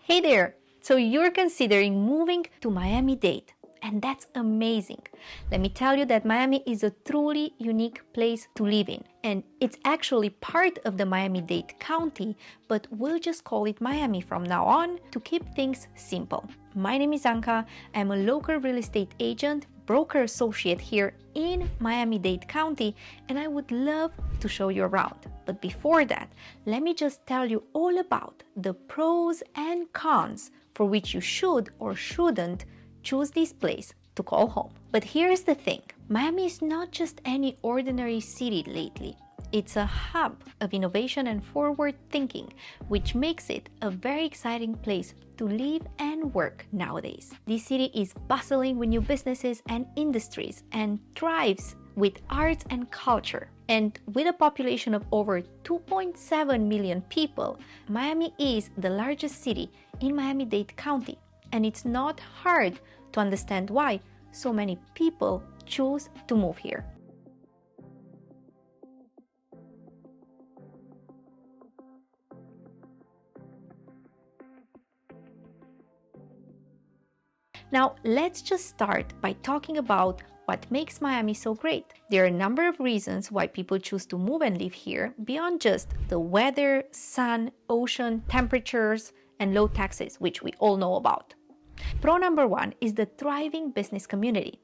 Hey there! So you're considering moving to Miami-Dade, and that's amazing. Let me tell you that Miami is a truly unique place to live in, and it's actually part of the Miami-Dade County, but we'll just call it Miami from now on to keep things simple. My name is Anca. I'm a local real estate agent, broker associate here in Miami-Dade County, and I would love to show you around. But before that, let me just tell you all about the pros and cons for which you should or shouldn't choose this place to call home. But here's the thing, Miami is not just any ordinary city lately. It's a hub of innovation and forward thinking, which makes it a very exciting place to live and work nowadays. This city is bustling with new businesses and industries and thrives with arts and culture. And with a population of over 2.7 million people, Miami is the largest city in Miami-Dade County. And it's not hard to understand why so many people choose to move here. Now, let's just start by talking about what makes Miami so great. There are a number of reasons why people choose to move and live here beyond just the weather, sun, ocean, temperatures, and low taxes, which we all know about. Pro number one is the thriving business community.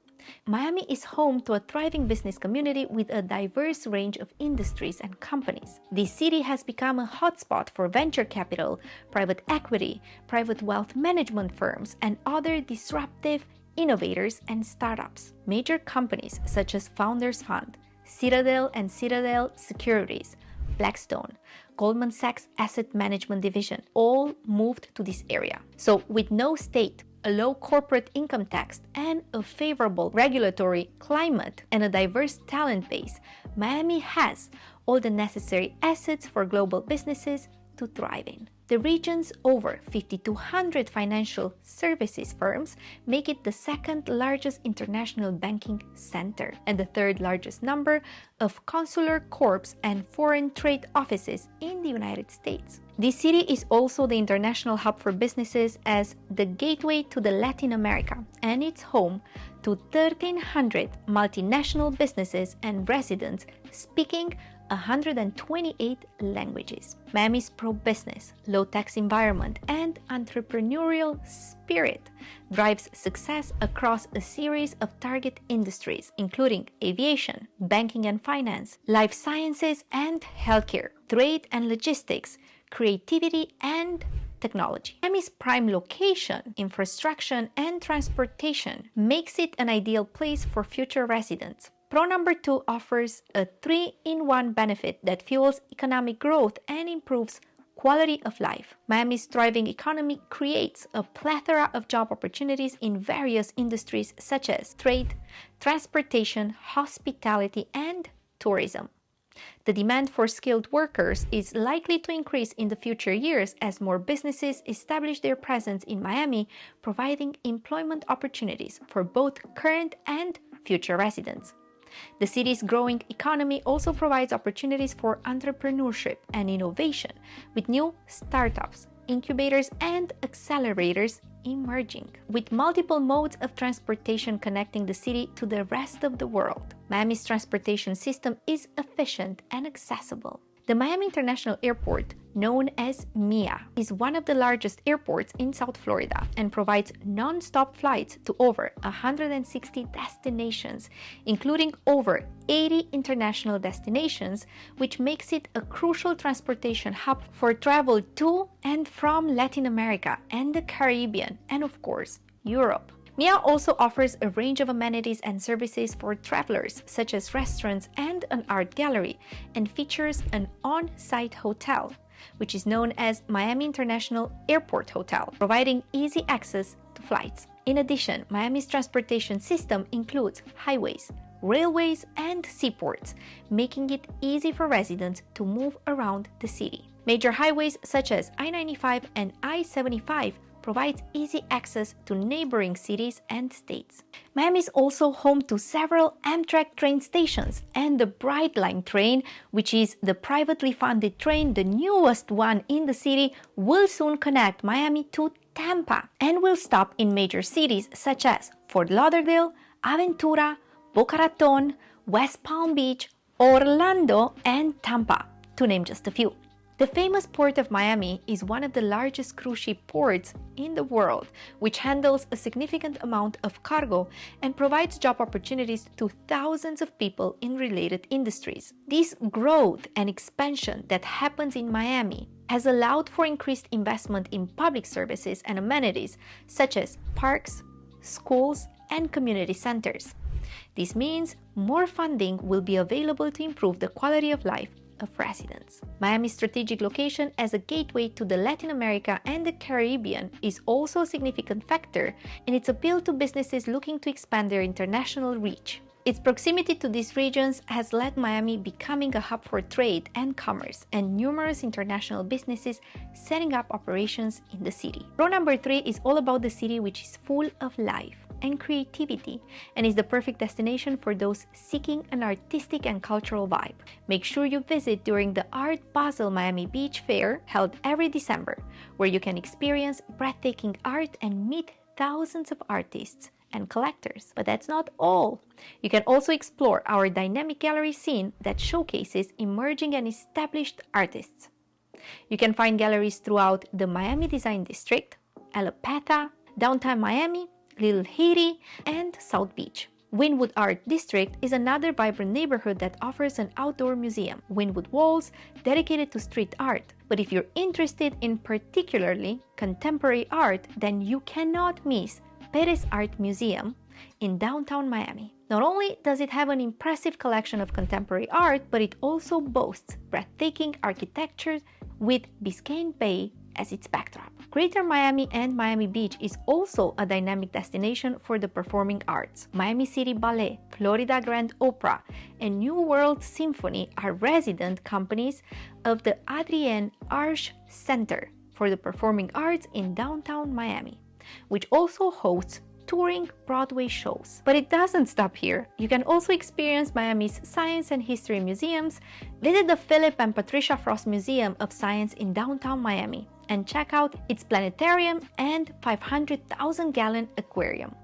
Miami is home to a thriving business community with a diverse range of industries and companies. This city has become a hotspot for venture capital, private equity, private wealth management firms, and other disruptive innovators and startups. Major companies such as Founders Fund, Citadel and Citadel Securities, Blackstone, Goldman Sachs Asset Management Division all moved to this area. So with no state, a low corporate income tax, and a favorable regulatory climate and a diverse talent base, Miami has all the necessary assets for global businesses to thrive in. The region's over 5,200 financial services firms make it the second largest international banking center and the third largest number of consular corps and foreign trade offices in the United States. This city is also the international hub for businesses as the gateway to the Latin America, and it's home to 1,300 multinational businesses and residents speaking 128 languages. Miami's pro-business, low-tax environment, and entrepreneurial spirit drives success across a series of target industries, including aviation, banking and finance, life sciences and healthcare, trade and logistics, creativity and technology. Miami's prime location, infrastructure, and transportation makes it an ideal place for future residents. Pro number two offers a 3-in-1 benefit that fuels economic growth and improves quality of life. Miami's thriving economy creates a plethora of job opportunities in various industries such as trade, transportation, hospitality, and tourism. The demand for skilled workers is likely to increase in the future years as more businesses establish their presence in Miami, providing employment opportunities for both current and future residents. The city's growing economy also provides opportunities for entrepreneurship and innovation, with new startups, incubators, and accelerators emerging. With multiple modes of transportation connecting the city to the rest of the world, Miami's transportation system is efficient and accessible. The Miami International Airport, known as MIA, is one of the largest airports in South Florida and provides non-stop flights to over 160 destinations, including over 80 international destinations, which makes it a crucial transportation hub for travel to and from Latin America and the Caribbean, and of course, Europe. MIA also offers a range of amenities and services for travelers, such as restaurants and an art gallery, and features an on-site hotel, which is known as Miami International Airport Hotel, providing easy access to flights. In addition, Miami's transportation system includes highways, railways, and seaports, making it easy for residents to move around the city. Major highways such as I-95 and I-75 provides easy access to neighboring cities and states. Miami is also home to several Amtrak train stations, and the Brightline train, which is the privately funded train, the newest one in the city, will soon connect Miami to Tampa and will stop in major cities such as Fort Lauderdale, Aventura, Boca Raton, West Palm Beach, Orlando, and Tampa, to name just a few. The famous port of Miami is one of the largest cruise ship ports in the world, which handles a significant amount of cargo and provides job opportunities to thousands of people in related industries. This growth and expansion that happens in Miami has allowed for increased investment in public services and amenities such as parks, schools, and community centers. This means more funding will be available to improve the quality of life of residents. Miami's strategic location as a gateway to the Latin America and the Caribbean is also a significant factor in its appeal to businesses looking to expand their international reach. Its proximity to these regions has led Miami becoming a hub for trade and commerce, and numerous international businesses setting up operations in the city. Row number 3 is all about the city, which is full of life and creativity and is the perfect destination for those seeking an artistic and cultural vibe. Make sure you visit during the Art Basel Miami Beach Fair held every December, where you can experience breathtaking art and meet thousands of artists and collectors. But that's not all. You can also explore our dynamic gallery scene that showcases emerging and established artists. You can find galleries throughout the Miami Design District, Alapata, Downtown Miami, Little Haiti, and South Beach. Wynwood Art District is another vibrant neighborhood that offers an outdoor museum, Wynwood Walls, dedicated to street art. But if you're interested in particularly contemporary art, then you cannot miss Perez Art Museum in downtown Miami. Not only does it have an impressive collection of contemporary art, but it also boasts breathtaking architecture with Biscayne Bay as its backdrop. Greater Miami and Miami Beach is also a dynamic destination for the performing arts. Miami City Ballet, Florida Grand Opera, and New World Symphony are resident companies of the Adrienne Arche Center for the Performing Arts in downtown Miami, which also hosts touring Broadway shows. But it doesn't stop here. You can also experience Miami's science and history museums, visit the Philip and Patricia Frost Museum of Science in downtown Miami, and check out its planetarium and 500,000-gallon aquarium.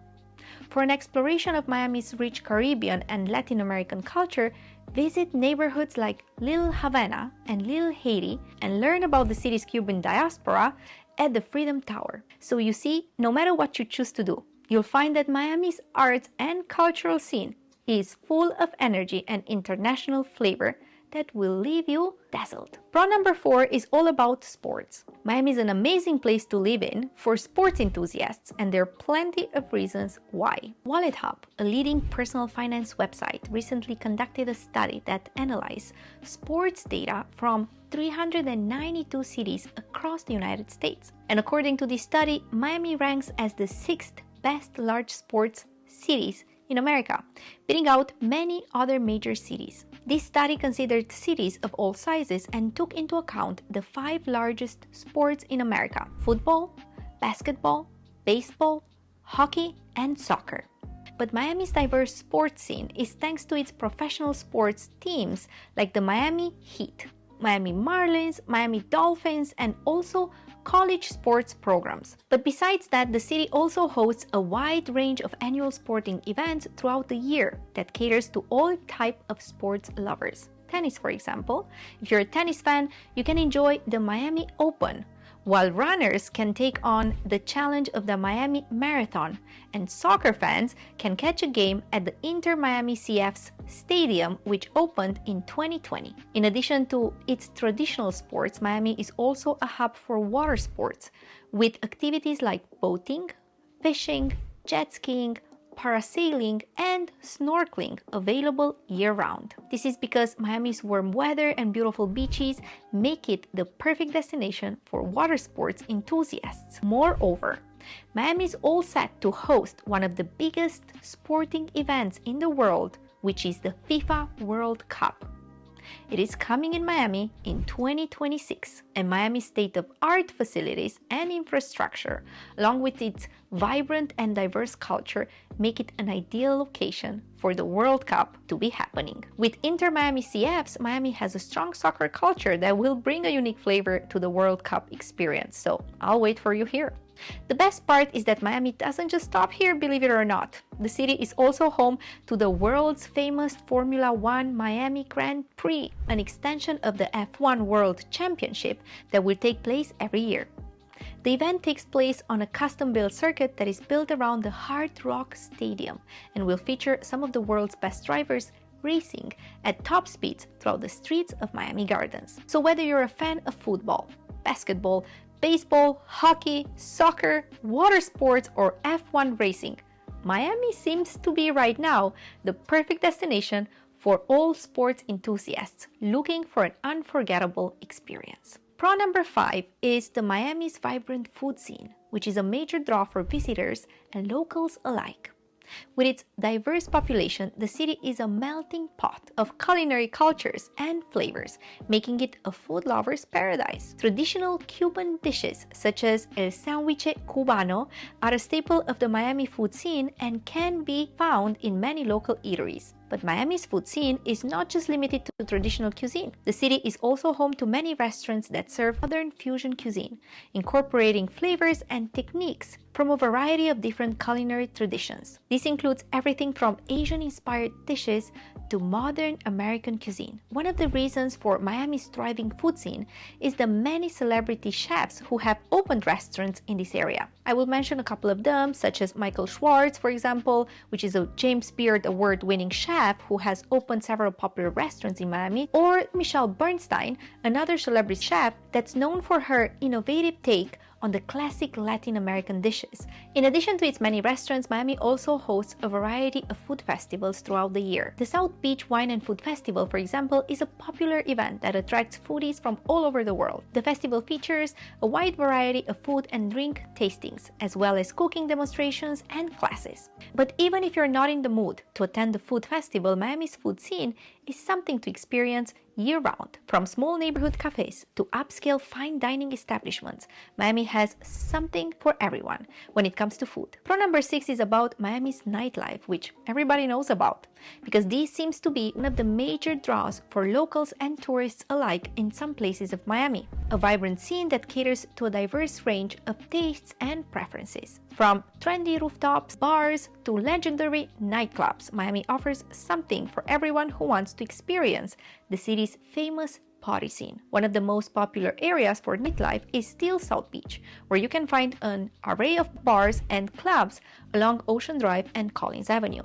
For an exploration of Miami's rich Caribbean and Latin American culture, visit neighborhoods like Little Havana and Little Haiti and learn about the city's Cuban diaspora at the Freedom Tower. So you see, no matter what you choose to do, you'll find that Miami's arts and cultural scene is full of energy and international flavor that will leave you dazzled. Pro number 4 is all about sports. Miami is an amazing place to live in for sports enthusiasts, and there are plenty of reasons why. Wallet Hub, a leading personal finance website, recently conducted a study that analyzed sports data from 392 cities across the United States. And according to this study, Miami ranks as the 6th best large sports cities in America, beating out many other major cities. This study considered cities of all sizes and took into account the 5 largest sports in America: football, basketball, baseball, hockey, and soccer. But Miami's diverse sports scene is thanks to its professional sports teams like the Miami Heat, Miami Marlins, Miami Dolphins, and also college sports programs. But besides that, the city also hosts a wide range of annual sporting events throughout the year that caters to all types of sports lovers. Tennis, for example. If you're a tennis fan, you can enjoy the Miami Open, while runners can take on the challenge of the Miami Marathon, and soccer fans can catch a game at the Inter Miami CF's stadium, which opened in 2020. In addition to its traditional sports, Miami is also a hub for water sports, with activities like boating, fishing, jet skiing, parasailing, and snorkeling available year-round. This is because Miami's warm weather and beautiful beaches make it the perfect destination for water sports enthusiasts. Moreover, Miami is all set to host one of the biggest sporting events in the world, which is the FIFA World Cup. It is coming in Miami in 2026, and Miami's state-of-art facilities and infrastructure, along with its vibrant and diverse culture, make it an ideal location for the World Cup to be happening. With Inter Miami CFs, Miami has a strong soccer culture that will bring a unique flavor to the World Cup experience, so I'll wait for you here. The best part is that Miami doesn't just stop here, believe it or not. The city is also home to the world's famous Formula One Miami Grand Prix, an extension of the F1 World Championship that will take place every year. The event takes place on a custom-built circuit that is built around the Hard Rock Stadium and will feature some of the world's best drivers racing at top speeds throughout the streets of Miami Gardens. So whether you're a fan of football, basketball, baseball, hockey, soccer, water sports, or F1 racing, Miami seems to be right now the perfect destination for all sports enthusiasts looking for an unforgettable experience. Pro number 5 is the Miami's vibrant food scene, which is a major draw for visitors and locals alike. With its diverse population, the city is a melting pot of culinary cultures and flavors, making it a food lover's paradise. Traditional Cuban dishes such as el sándwich cubano are a staple of the Miami food scene and can be found in many local eateries. But Miami's food scene is not just limited to traditional cuisine. The city is also home to many restaurants that serve modern fusion cuisine, incorporating flavors and techniques from a variety of different culinary traditions. This includes everything from Asian-inspired dishes to modern American cuisine. One of the reasons for Miami's thriving food scene is the many celebrity chefs who have opened restaurants in this area. I will mention a couple of them, such as Michael Schwartz, for example, which is a James Beard award-winning chef who has opened several popular restaurants in Miami, or Michelle Bernstein, another celebrity chef that's known for her innovative take on the classic Latin American dishes. In addition to its many restaurants, Miami also hosts a variety of food festivals throughout the year. The South Beach Wine and Food Festival, for example, is a popular event that attracts foodies from all over the world. The festival features a wide variety of food and drink tastings, as well as cooking demonstrations and classes. But even if you're not in the mood to attend the food festival, Miami's food scene is something to experience year-round. From small neighborhood cafes to upscale fine dining establishments, Miami has something for everyone when it comes to food. Pro number 6 is about Miami's nightlife, which everybody knows about, because this seems to be one of the major draws for locals and tourists alike in some places of Miami. A vibrant scene that caters to a diverse range of tastes and preferences. From trendy rooftops, bars, to legendary nightclubs, Miami offers something for everyone who wants to experience the city's famous party scene. One of the most popular areas for nightlife is still South Beach, where you can find an array of bars and clubs along Ocean Drive and Collins Avenue.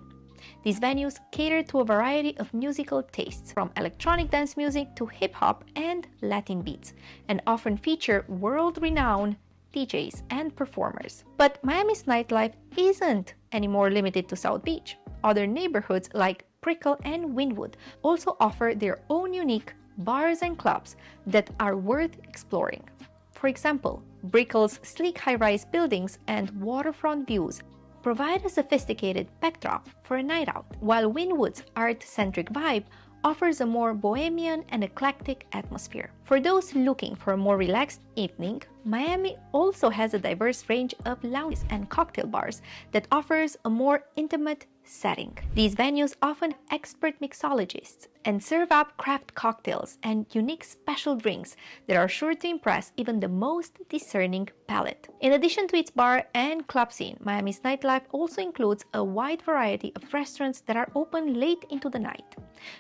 These venues cater to a variety of musical tastes, from electronic dance music to hip-hop and Latin beats, and often feature world-renowned DJs and performers. But Miami's nightlife isn't anymore limited to South Beach. Other neighborhoods like Brickell and Wynwood also offer their own unique bars and clubs that are worth exploring. For example, Brickell's sleek high-rise buildings and waterfront views provide a sophisticated backdrop for a night out, while Wynwood's art-centric vibe offers a more bohemian and eclectic atmosphere. For those looking for a more relaxed evening, Miami also has a diverse range of lounges and cocktail bars that offers a more intimate setting. These venues offer expert mixologists and serve up craft cocktails and unique special drinks that are sure to impress even the most discerning palate. In addition to its bar and club scene, Miami's nightlife also includes a wide variety of restaurants that are open late into the night.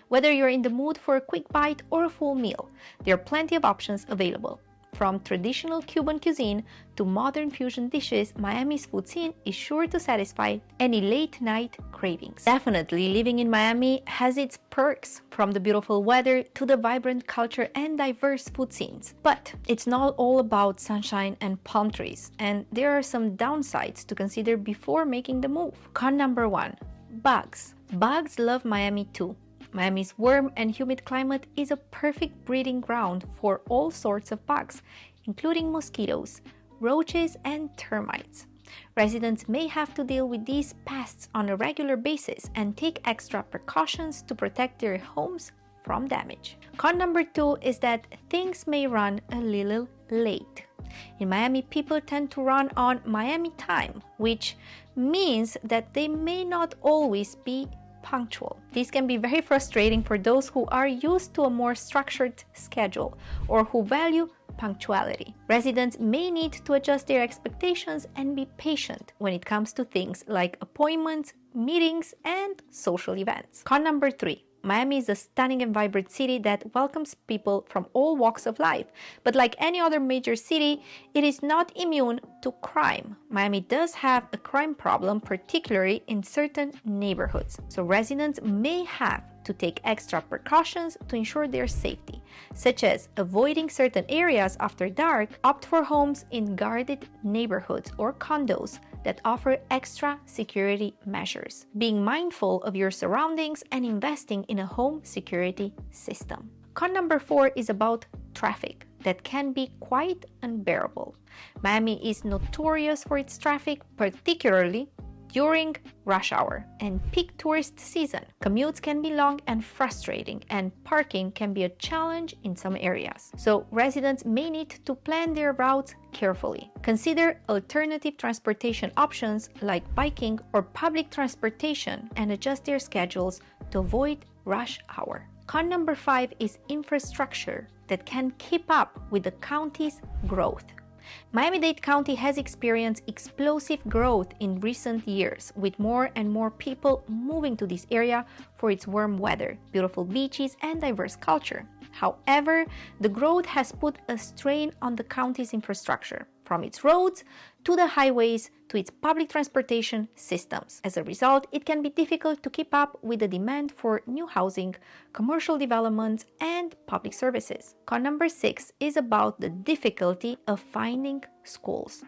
Whether you're in the mood for a quick bite or a full meal, there are plenty of options available. From traditional Cuban cuisine to modern fusion dishes, Miami's food scene is sure to satisfy any late-night cravings. Definitely, living in Miami has its perks, from the beautiful weather to the vibrant culture and diverse food scenes. But it's not all about sunshine and palm trees, and there are some downsides to consider before making the move. Con number 1: bugs. Bugs love Miami too. Miami's warm and humid climate is a perfect breeding ground for all sorts of bugs, including mosquitoes, roaches, and termites. Residents may have to deal with these pests on a regular basis and take extra precautions to protect their homes from damage. Con number 2 is that things may run a little late. In Miami, people tend to run on Miami time, which means that they may not always be punctual. This can be very frustrating for those who are used to a more structured schedule or who value punctuality. Residents may need to adjust their expectations and be patient when it comes to things like appointments, meetings, and social events. Con number 3. Miami is a stunning and vibrant city that welcomes people from all walks of life. But like any other major city, it is not immune to crime. Miami does have a crime problem, particularly in certain neighborhoods. So residents may have to take extra precautions to ensure their safety, such as avoiding certain areas after dark, opt for homes in guarded neighborhoods or condos that offer extra security measures, being mindful of your surroundings and investing in a home security system. Con number 4 is about traffic that can be quite unbearable. Miami is notorious for its traffic, particularly during rush hour and peak tourist season. Commutes can be long and frustrating, and parking can be a challenge in some areas. So residents may need to plan their routes carefully. Consider alternative transportation options like biking or public transportation and adjust their schedules to avoid rush hour. Con number 5 is infrastructure that can keep up with the county's growth. Miami-Dade County has experienced explosive growth in recent years, with more and more people moving to this area for its warm weather, beautiful beaches, and diverse culture. However, the growth has put a strain on the county's infrastructure, from its roads to the highways to its public transportation systems. As a result, it can be difficult to keep up with the demand for new housing, commercial developments, and public services. Con number 6 is about the difficulty of finding schools.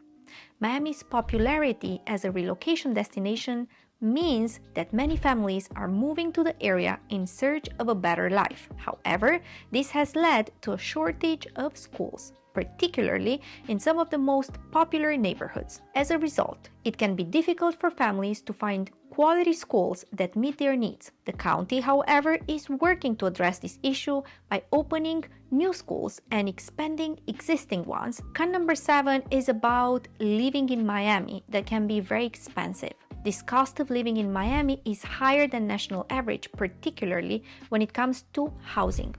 Miami's popularity as a relocation destination means that many families are moving to the area in search of a better life. However, this has led to a shortage of schools, particularly in some of the most popular neighborhoods. As a result, it can be difficult for families to find quality schools that meet their needs. The county, however, is working to address this issue by opening new schools and expanding existing ones. Con number 7 is about living in Miami that can be very expensive. This cost of living in Miami is higher than national average, particularly when it comes to housing.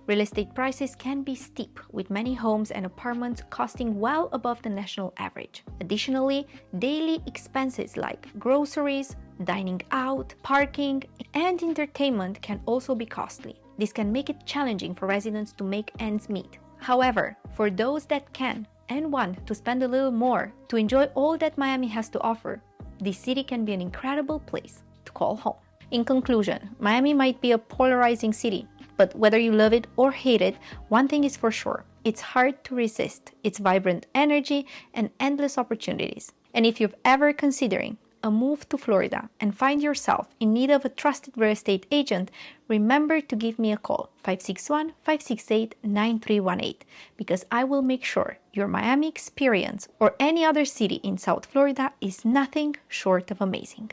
Real estate prices can be steep, with many homes and apartments costing well above the national average. Additionally, daily expenses like groceries, dining out, parking, and entertainment can also be costly. This can make it challenging for residents to make ends meet. However, for those that can and want to spend a little more to enjoy all that Miami has to offer, this city can be an incredible place to call home. In conclusion, Miami might be a polarizing city, but whether you love it or hate it, one thing is for sure: it's hard to resist its vibrant energy and endless opportunities. And if you're ever considering a move to Florida and find yourself in need of a trusted real estate agent, remember to give me a call, 561-568-9318, because I will make sure your Miami experience or any other city in South Florida is nothing short of amazing.